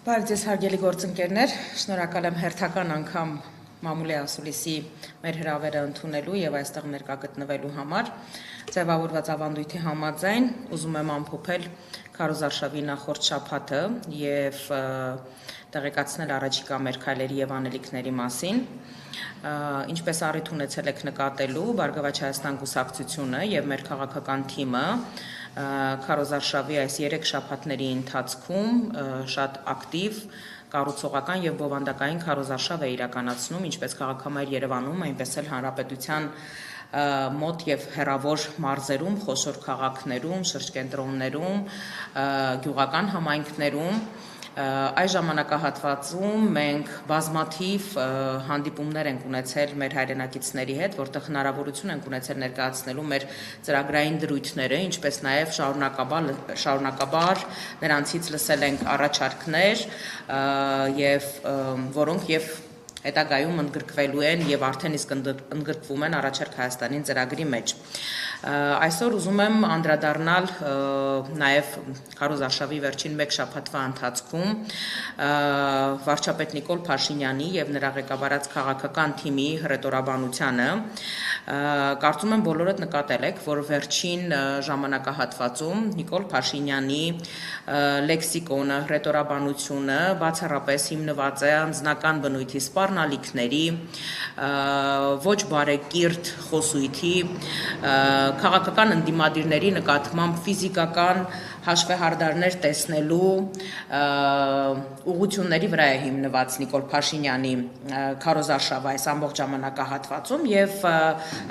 Բարև հարգելի գործընկերներ, շնորհակալ եմ հերթական անգամ Մամուլի ասուլիսի մեր հրավերը ընդունելու եւ այստեղ ներկա գտնվելու համար։ Ձևավորված ավանդույթի համաձայն ուզում եմ ամփոփել քարոզարշավի նախորդ շաբաթը եւ տեղեկացնել առաջիկա մեր քայլերի եւ անելիքների մասին։ Ինչպես առիթ ունեցել եք նկատելու, Բարգավաճ Հայաստան կուսակցությունը եւ մեր քաղաքական թիմը քարոզարշավի այս 3 շաբաթների ընթացքում շատ ակտիվ կառուցողական եւ բովանդակային քարոզարշավ է իրականացնում, ինչպես քաղաքամայր Երևանում, այնպես էլ հանրապետության մոտ եւ հեռավոր մարզերում, խոշոր քաղաքներում, շրջկենտրոններում, գյուղական համայնքներում Այս ժամանակահատվածում մենք բազմաթիվ հանդիպումներ ենք ունեցել մեր հայրենակիցների հետ, որտեղ հնարավորություն ենք ունեցել ներկայացնելու մեր ծրագրային դրույթները, ինչպես նաև շարունակաբար նրանցից լսել ենք առաջարկներ, որոնք եւ հետագայում ընդգրկվելու են եւ արդեն իսկ ընդգրկվում են Առաջարկ Հայաստանին ծրագրի մեջ։ Այսօր ուզում եմ անդրադառնալ նաև քարոզարշավի վերջին 1 շաբաթվա ընթացքում վարչապետ Նիկոլ Փաշինյանի եւ նրա ղեկավարած քաղաքական թիմի հռետորաբանությանը։ Կարծում եմ բոլորդ նկատել եք, որ վերջին ժամանակահատվածում Նիկոլ Փաշինյանի լեքսիկոնը, հռետորաբանությունը բացառապես հիմնված է անձնական բնույթի սպառնալիքների, ոչ բարեկիրթ խոսույթի, քաղաքական ընդդիմադիրների նկատմամբ ֆիզիկական հաշվեհարդարներ տեսնելու ուղղությունների վրա է հիմնված Նիկոլ Փաշինյանի քարոզարշավը այս ամբողջ ժամանակահատվածում եւ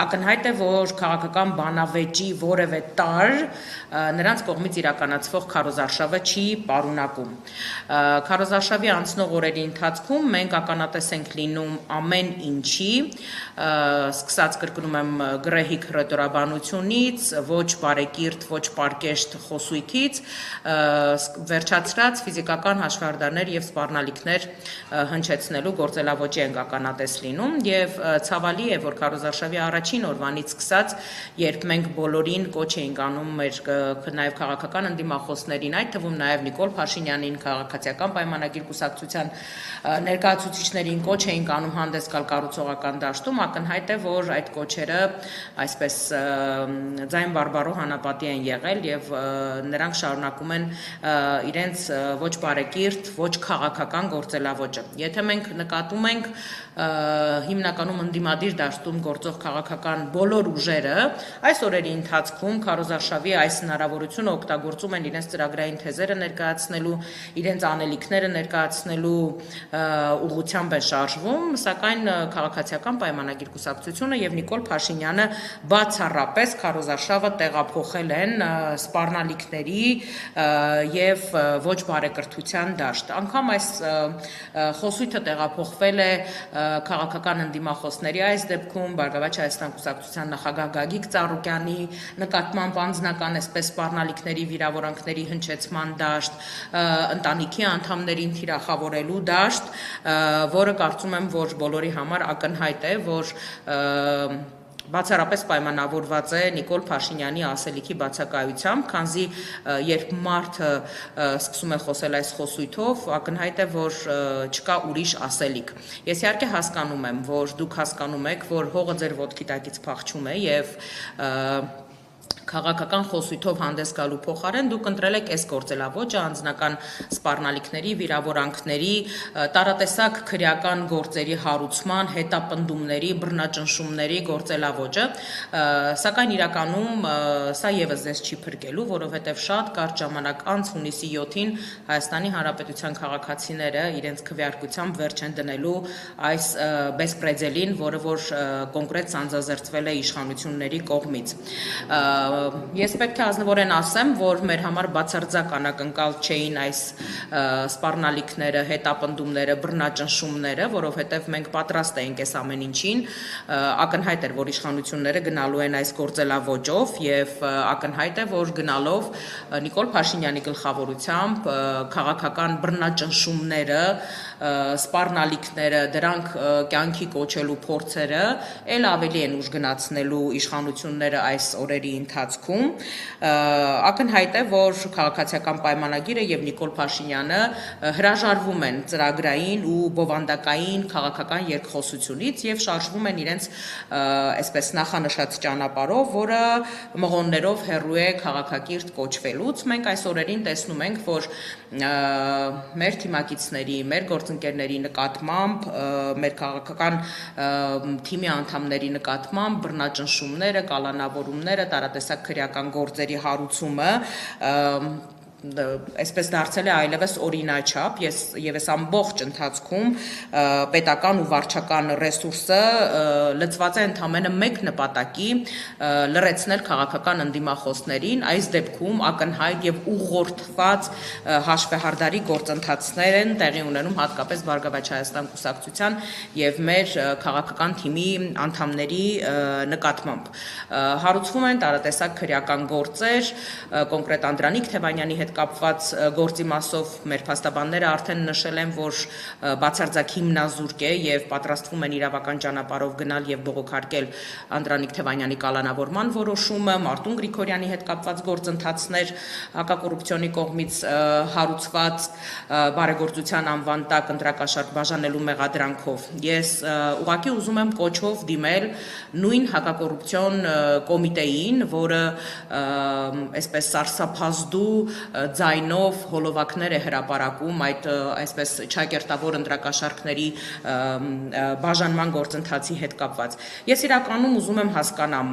ակնհայտ է, որ քաղաքական բանավեճի որևէ տարր նրանց կողմից իրականացվող քարոզարշավը չի պարունակում։ Քարոզարշավի անցնող օրերի ընթացքում մենք ականատես ենք լինում ամեն ինչի, սկսած կրկնում եմ գրեհիկ հռետորաբանությունից, ոչ բարեկիրթ, ոչ պարկեշտ խոսույթից, վերջացրած ֆիզիկական հաշվարդարներ եւ սպառնալիքներ հնչեցնելու գործելավոճի ենք ականատես լինում եւ ցավալի է, որ քարոզարշավի առաջին օրվանից սկսած, երբ մենք բոլորին կոչ էինք անում մեր նաեւ քաղաքական ընդդիմախոսներին, այդ թվում նաեւ Նիկոլ Փաշինյանին, քաղաքացիական պայմանագիր կուսակցության ներկայացուցիչներին կոչ էինք անում հանդես գալ կառուցողական դաշտում, ակնհայտ է, որ այդ կոչերը այսպես ձայն բարբառով հանապատի են եղել եւ նրանք շարունակում են իրենց ոչ բարեկիրթ, ոչ քաղաքական գործելավոճը։ Եթե մենք նկատում ենք հիմնականում ընդդիմադիր դաշտում գործող քաղաքական բոլոր ուժերը այս օրերի ընթացքում քարոզարշավի այս հնարավորությունը օգտագործում են իրենց ծրագրային թեզերը ներկայացնելու, իրենց անելիքները ներկայացնելու ուղղությամբ են շարժվում, սակայն քաղաքացիական պայմանագիր կուսակցությունը եւ Նիկոլ Փաշինյանը բացառապես քարոզարշավը տեղափոխել են սպառնալիքների եւ ոչ բարեկրթության դաշտ։ Անգամ այս խոսույթը տեղափոխվել է քաղաքական ընդդիմախոսների այս դեպքում Բարգավաճ Հայաստան կուսակցության նախագահ Գագիկ Ծառուկյանի նկատմամբ անձնական այսպես սպառնալիքների վիրավորանքների հնչեցման դաշտ, ընտանիքի անդամներին թիրախավորելու դաշտ, որը կարծում եմ, որ բոլորի համար ակնհայտ է, որ բացառապես պայմանավորված է Նիկոլ Փաշինյանի ասելիքի բացակայությամբ, քանզի երբ մարդը սկսում է խոսել այս խոսույթով, ակնհայտ է, որ չկա ուրիշ ասելիք։ Ես իհարկե հասկանում եմ, որ դուք հասկանում եք, որ հողը ձեր ոտքի տակից փախչում է եւ քաղաքական խոսույթով հանդես գալու փոխարեն դուք ընտրել եք այս գործելավոճը անձնական սպառնալիքների, վիրավորանքների, տարատեսակ քրեական գործերի հարուցման, հետապնդումների, բռնաճնշումների գործելավոճը, սակայն իրականում սա եւս ձեզ չի փրկելու, որովհետեւ շատ կարճ ժամանակ անց հունիսի 7-ին Հայաստանի Հանրապետության քաղաքացիները իրենց քվեարկությամբ վերջ են դնելու այս բեսպրեդելին, որը որ կոնկրետ սանձազերծվել է իշխանությունների կողմից։ Ես պետք է ազնվորեն ասեմ, որ մեր համար բացարձակ անակնկալ չէին այս սպառնալիքները, հետապնդումները, բռնաճնշումները, որովհետև մենք պատրաստ էինք այս ամեն ինչին, ակնհայտ էր, որ իշխանությունները գնալու են այս գործելավոճով եւ ակնհայտ է, որ գնալով Նիկոլ Փաշինյանի գլխավորությամբ քաղաքական բռնաճնշումները, սպառնալիքները, դրանք կյանքի կոչելու փորձերը ել ավելի են ուժ գնացնելու իշխանությունները այս օրերի ընթացքում ընթացքում ակնհայտ է, որ քաղաքացիական պայմանագիրը եւ Նիկոլ Փաշինյանը հրաժարվում են ծրագրային ու բովանդակային քաղաքական երկխոսությունից եւ շարժվում են իրենց այսպես նախանշած ճանապարհով, որը մղոններով հեռու է քաղաքակիրթ կոչվելուց։ Մենք այս օրերին տեսնում ենք, որ մեր թիմակիցների, մեր գործընկերների նկատմամբ, մեր քաղաքական թիմի անդամների նկատմամբ բռնաճնշումները, կալանավորումները, տարատեսակ քրեական գործերի հարուցումը այսպես դարձել է այլևս օրինաչափ, եւ այս ամբողջ ընթացքում պետական ու վարչական ռեսուրսը լծված է ընդամենը մեկ նպատակի՝ լրացնել քաղաքական ընդդիմախոսներին, այս դեպքում ակնհայտ եւ ուղղորդված հաշվեհարդարի գործընթացներ են տեղի ունենում հատկապես Բարգավաճ Հայաստան կուսակցության եւ մեր քաղաքական թիմի անդամների նկատմամբ։ Հարուցվում են տարատեսակ քրեական գործեր, կոնկրետ Անդրանիկ Թևանյանի հետ կապված գործի մասով մեր փաստաբանները արդեն նշել են, որ բացարձակ հիմնազուրկ է եւ պատրաստվում են իրավական ճանապարհով գնալ եւ բողոքարկել Անդրանիկ Թևանյանի կալանավորման որոշումը, Մարտուն Գրիգորյանի հետ կապված գործընթացներ հակակոռուպցիոնի կողմից հարուցված բարեգործության անվան տակ ընտրակաշարք բաժանելու մեղադրանքով։ Ես ուղղակի ուզում եմ կոչով դիմել նույն հակակոռուպցիոն կոմիտեին, որը այսպես սարսափազդու ձայնով հոլովակներ է հրապարակում այդ այսպես չակերտավոր ընտրակաշարքների բաժանման գործընթացի հետ կապված։ Ես իրականում ուզում եմ հասկանամ,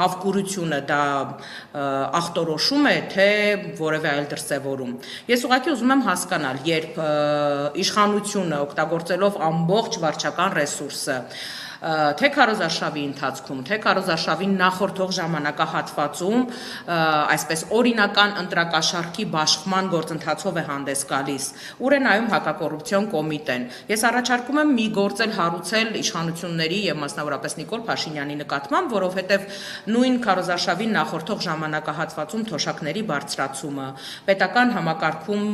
հավկուրությունը դա ախտորոշում է, թե որևէ այլ դրսևորում։ Ես ուղղակի ուզում եմ հասկանալ, երբ իշխանությունը օգտագործելով ամբողջ վարչական ռեսուրսը թե քարոզարշավի ընթացքում, թե քարոզարշավի նախորդող ժամանակահատվածում այսպես օրինական ընտրակաշարքի բաշխման գործընթացով է հանդես գալիս, ուր է նայում հակակոռուպցիոն կոմիտեն։ Ես առաջարկում եմ մի գործ հարուցել իշխանությունների եւ մասնավորապես Նիկոլ Փաշինյանի նկատմամբ, որովհետեւ նույն քարոզարշավի նախորդող ժամանակահատվածում թոշակների բարձրացումը, պետական համակարգում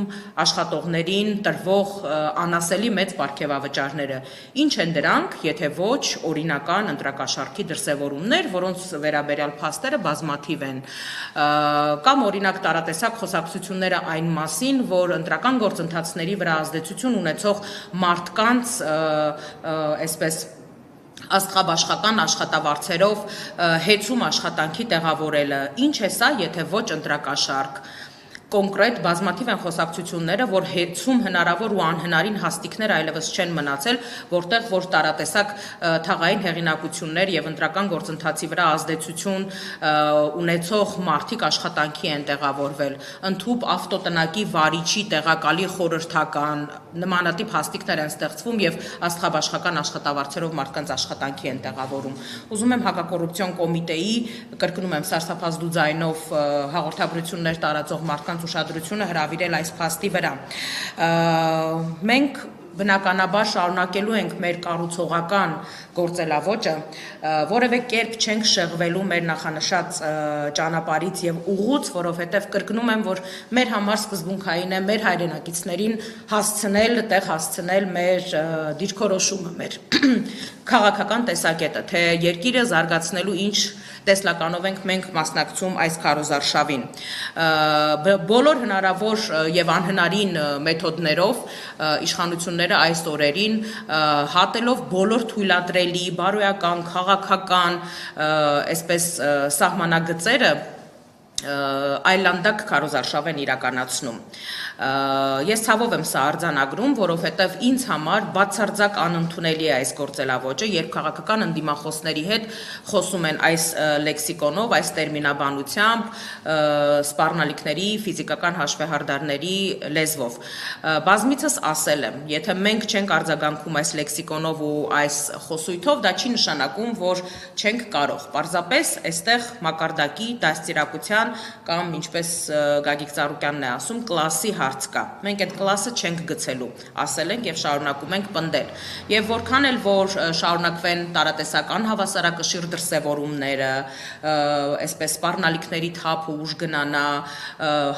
աշխատողներին տրվող անասելի մեծ պարգևավճարները, ինչ են դրանք, եթե ոչ օրինական ընտրակաշարքի դրսևորումներ, որոնց վերաբերյալ փաստերը բազմաթիվ են, կամ օրինակ տարատեսակ խոսակցությունները այն մասին, որ ընտրական գործընթացների վրա ազդեցություն ունեցող մարդկանց այսպես աստղաբաշխական աշխատավարձերով հեծում աշխատանքի տեղավորելը, ինչ է սա, եթե ոչ ընտրակաշարք։ Կոնկրետ բազմաթիվ են խոսակցությունները, որ հեծում հնարավոր ու անհնարին հաստիկներ այլևս չեն մնացել, որտեղ որ տարատեսակ թաղային հեղինակություններ եւ ընտրական գործընթացի վրա ազդեցություն ունեցող մարդիկ աշխատանքի են տեղավորվել, ընդհուպ ավտոտնակի վարիչի տեղակալի խորհրդական նմանատիպ հաստիկներ են ստեղծվում եւ աստղաբաշխական աշխատավարձերով մարդկանց աշխատանքի են տեղավորում։ Ուզում եմ հակակոռուպցիոն կոմիտեի, կրկնում եմ, սարսափազդու ձայնով հաղորդագրություններ տարածող մարդկանց ուշադրությունը հրավիրել այս փաստի վրա։ Մենք բնականաբար շարունակելու ենք մեր կառուցողական գործելավոճը, որևէ կերպ չենք շեղվելու մեր նախանշած ճանապարհից եւ ուղուց, որովհետեւ կրկնում եմ, որ մեր համար սկզբունքային է մեր հայրենակիցներին հասցնել, տեղ հասցնել մեր դիրքորոշումը, մեր քաղաքական տեսակետը, թե երկիրը զարգացնելու ինչ տեսլականով ենք մենք մասնակցում այս քարոզարշավին։ Բոլոր հնարավոր եւ անհնարին մեթոդներով իշխանությունները այս օրերին հատելով բոլոր թույլատրելի, բարոյական, քաղաքական, այսպես սահմանագծերը այլանդակ քարոզարշավ են իրականացնում։ Ես ցավով եմ սա արձանագրում, որովհետև ինձ համար բացարձակ անընդունելի է այս գործելավոճը, երբ քաղաքական ընդդիմախոսների հետ խոսում են այս լեքսիկոնով, այս տերմինաբանությամբ, սպառնալիքների, ֆիզիկական հաշվեհարդարների լեզվով։ Բազմիցս ասել եմ, եթե մենք չենք արձագանքում այս լեքսիկոնով ու այս խոսույթով, դա չի նշանակում, որ չենք կարող։ Պարզապես այստեղ մակարդակի, դաստիարակության կամ ինչպես Գագիկ Ծառուկյանն է ասում, կլասի հարց կա։ Մենք այդ կլասը չենք գցելու, ասել ենք եւ շարունակում ենք պնդել։ Եվ որքան էլ որ շարունակվեն տարատեսակ անհավասարակշիռ դրսևորումները, այսպես սպառնալիքների թափ ու ուժ գնանա,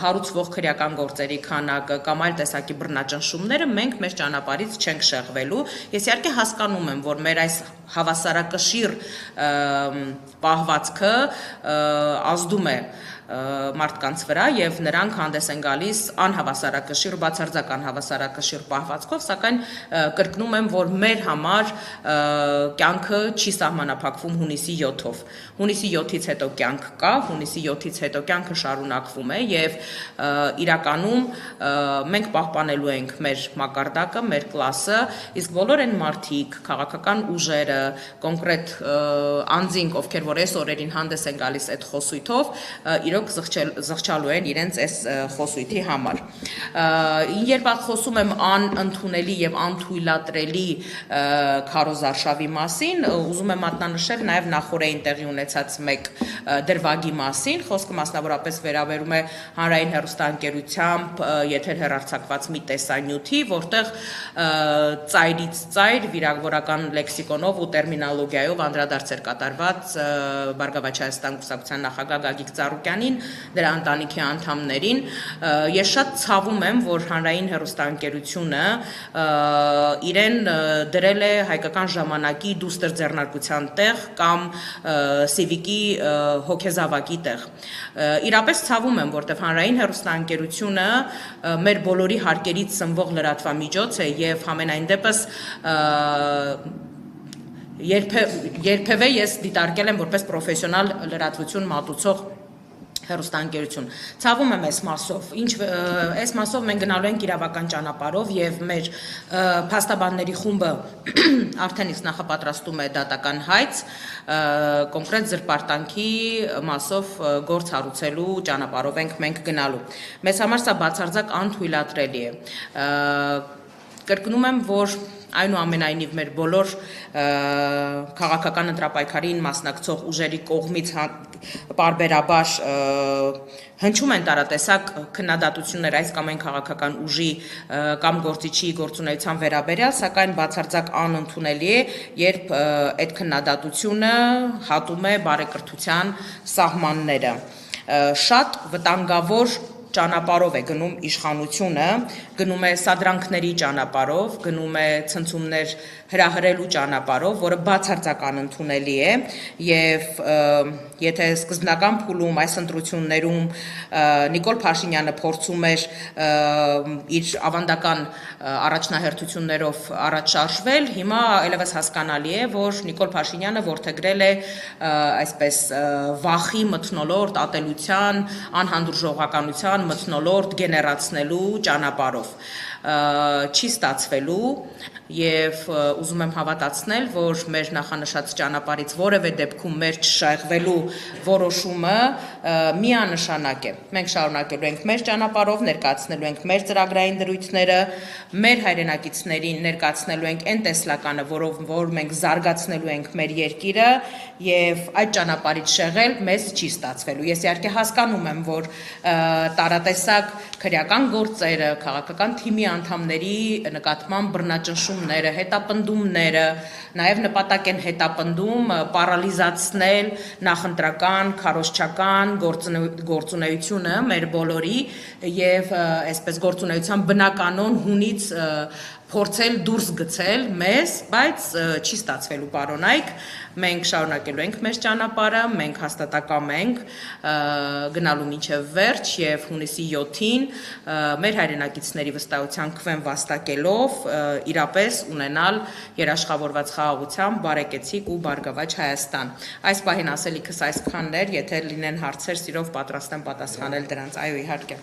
հարուցվող քրեական գործերի քանակը կամ այլ տեսակի բռնաճնշումները, մենք մեր ճանապարհից չենք շեղվելու։ Ես իհարկե հասկանում եմ, որ մեր այս հավասարակշիռ պահվածքը ազդում է մարդկանց վրա եւ նրանք հանդես են գալիս անհավասարակշիռ, բացարձակ անհավասարակշիռ պահվածքով, սակայն կրկնում եմ, որ մեր համար կյանքը չի սահմանափակվում հունիսի 7-ով։ Հունիսի 7-ից հետո կյանք կա, հունիսի 7-ից հետո կյանքը շարունակվում է եւ իրականում մենք պահպանելու ենք մեր մակարդակը, մեր կլասը, իսկ բոլոր այն մարդիկ, քաղաքական ուժերը, կոնկրետ անձինք, ովքեր որ այս օրերին հանդես են գալիս այդ խոսույթով, իրոք զղջալու են իրենց այս խոսույթի համար։ Երբ խոսում եմ անընդունելի եւ անթույլատրելի քարոզարշավի մասին, ուզում եմ մատնանշել նաեւ նախորդին տեղի ունեցած մեկ դրվագի մասին, խոսքը մասնավորապես վերաբերում է հանրային հեռուստաընկերությամբ եթեր հեռարձակված մի տեսանյութի, որտեղ ծայրից ծայր վիրավորական լեքսիկոնով ու տերմինոլոգիայով անդրադարձ էր կատարված Բարգավաճ Հայաստան կուսակցության նախագահ Գագիկ Ծառուկյանին, դրա ընտանիքի անդամներին։ Ես շատ ցավում եմ, որ հանրային հեռուստաընկերությունը իրեն դրել է հայկական ժամանակի դուստր ձեռնարկության տեղ կամ սիվիկի հոգեզավակի տեղ։ Իրապես ցավում եմ, որտեղ հանրային հեռուստաընկերությունը մեր բոլորի հարկերից սնվող լրատվամիջոց է եւ համենայն դեպս երբևէ ես դիտարկել եմ որպես պրոֆեսիոնալ լրատվություն մատուցող հեռուստաընկերություն։ Ցավում եմ այս մասով։ Այս մասով մենք գնալու ենք իրավական ճանապարհով եւ մեր փաստաբանների խումբը արդեն իսկ նախապատրաստում է դատական հայց կոնկրետ զրպարտանքի մասով գործ հարուցելու ճանապարհով ենք մենք գնալու։ Մեզ համար սա բացարձակ անթույլատրելի է։ Կրկնում եմ, որ այնուամենայնիվ մեր բոլոր քաղաքական ընտրապայքարին մասնակցող ուժերի կողմից պարբերաբար հնչում են տարատեսակ քննադատություններ այս կամ այն քաղաքական ուժի կամ գործիչի գործունեության վերաբերյալ, սակայն բացարձակ անընդունելի է, երբ այդ քննադատությունը հատում է բարեկրթության սահմանները։ Շատ վտանգավոր ճանապարհով է գնում իշխանությունը, գնում է սադրանքների ճանապարհով, գնում է ցնցումներ հրահրելու ճանապարհով, որը բացարձակ անընդունելի է եւ եթե սկզբնական փուլում այս ընտրություններում Նիկոլ Փաշինյանը փորձում էր իր ավանդական առաջնահերթություններով առաջ շարժվել, հիմա այլևս հասկանալի է, որ Նիկոլ Փաշինյանը որդեգրել է այսպես վախի մթնոլորտ, ատելության, անհանդուրժողականության մթնոլորտ գեներացնելու ճանապարհով չի ստացվելու եւ ուզում եմ հավատացնել, որ մեր նախանշած ճանապարհից որևէ դեպքում մեր չշեղվելու որոշումը միանշանակ է։ Մենք շարունակելու ենք մեր ճանապարհով, ներկայացնելու ենք մեր ծրագրային դրույթները, մեր հայրենակիցներին ներկայացնելու ենք այն տեսլականը, որ մենք զարգացնելու ենք մեր երկիրը եւ այդ ճանապարհից շեղել մեզ չի ստացվելու։ Ես իհարկե հասկանում եմ, որ տարատեսակ քրեական գործերը, քաղաքական թիմի անդամների նկատմամբ բռնաճնշումները, հետապնդումները, նաև նպատակ են հետապնդում պարալիզացնել նախընտրական, քարոզչական գործունեությունը մեր բոլորի եւ այսպես գործունեության բնականon հունից փորձել դուրս գցել մեզ, բայց չի ստացվելու պարոնայք, մենք շարունակելու ենք մեր ճանապարհը, մենք հաստատակամ ենք գնալու մինչև վերջ եւ հունիսի 7-ին մեր հայրենակիցների վստահության քվեն վաստակելով իրապես ունենալ երաշխավորված խաղաղությամբ բարեկեցիկ ու բարգավաճ Հայաստան։ Այս պահին ասելիքս այսքանն էր, եթե լինեն հարցեր, սիրով պատրաստ եմ պատասխանել դրանց։ Այո, իհարկե։